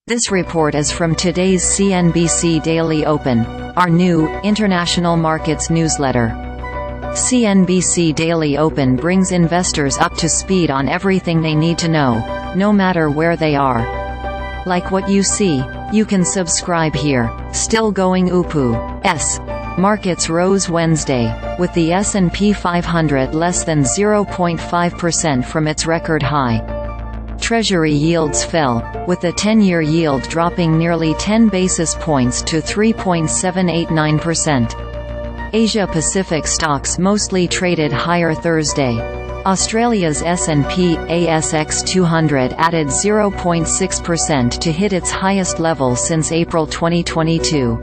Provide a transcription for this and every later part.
This report is from today's CNBC Daily Open, our new, international markets newsletter. CNBC Daily Open brings investors up to speed on everything they need to know, no matter where they are. Like what you see, you can subscribe here. Still going UPU. Markets rose Wednesday, with the S&P 500 less than 0.5% from its record high. Treasury yields fell, with the 10-year yield dropping nearly 10 basis points to 3.789%. Asia-Pacific stocks mostly traded higher Thursday. Australia's S&P/ASX 200 added 0.6% to hit its highest level since April 2022.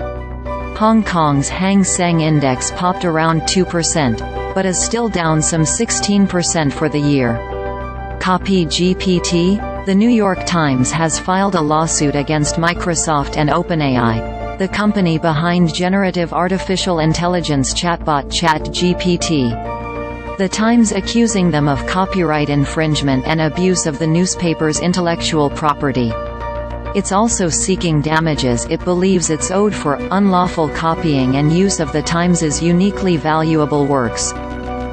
Hong Kong's Hang Seng Index popped around 2%, but is still down some 16% for the year. Copy GPT? The New York Times has filed a lawsuit against Microsoft and OpenAI, the company behind generative artificial intelligence chatbot ChatGPT. The Times accusing them of copyright infringement and abuse of the newspaper's intellectual property. It's also seeking damages it believes it's owed for unlawful copying and use of the Times's uniquely valuable works.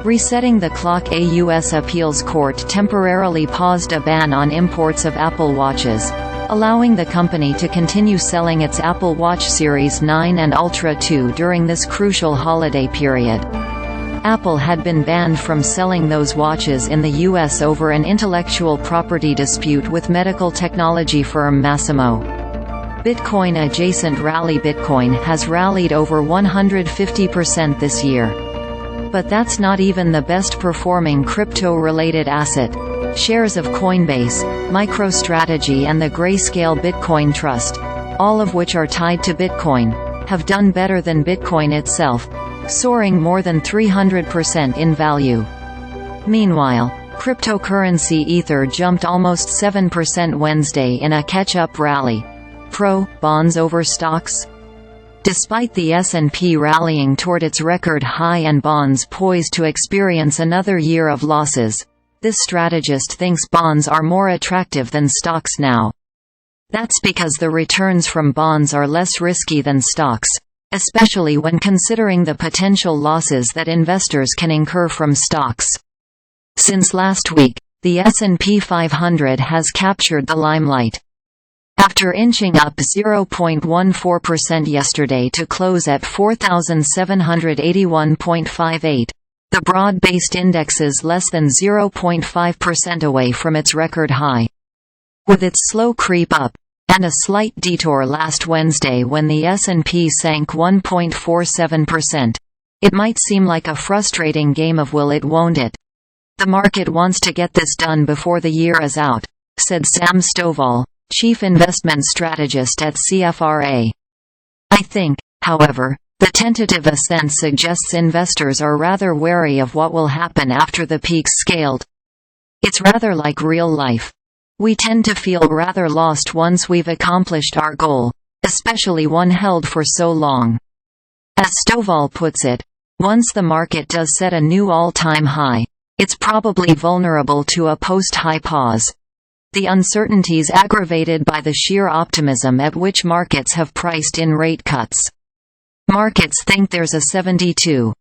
Resetting the clock. A U.S. appeals court temporarily paused a ban on imports of Apple Watches, allowing the company to continue selling its Apple Watch Series 9 and Ultra 2 during this crucial holiday period. Apple had been banned from selling those watches in the U.S. over an intellectual property dispute with medical technology firm Masimo. Bitcoin-adjacent rally. Bitcoin has rallied over 150% this year. But that's not even the best-performing crypto-related asset. Shares of Coinbase, MicroStrategy and the Grayscale Bitcoin Trust, all of which are tied to Bitcoin, have done better than Bitcoin itself, soaring more than 300% in value. Meanwhile, cryptocurrency Ether jumped almost 7% Wednesday in a catch-up rally. Bonds over stocks? Despite the S&P rallying toward its record high and bonds poised to experience another year of losses, this strategist thinks bonds are more attractive than stocks now. That's because the returns from bonds are less risky than stocks, especially when considering the potential losses that investors can incur from stocks. Since last week, the S&P 500 has captured the limelight. After inching up 0.14% yesterday to close at 4,781.58, the broad-based index is less than 0.5% away from its record high. With its slow creep up, and a slight detour last Wednesday when the S&P sank 1.47%, it might seem like a frustrating game of will it won't it. The market wants to get this done before the year is out, said Sam Stovall, Chief Investment Strategist at CFRA. I think, however, the tentative ascent suggests investors are rather wary of what will happen after the peak's scaled. It's rather like real life. We tend to feel rather lost once we've accomplished our goal, especially one held for so long. As Stovall puts it, once the market does set a new all-time high, it's probably vulnerable to a post-high pause. The uncertainties aggravated by the sheer optimism at which markets have priced in rate cuts. Markets think there's a 72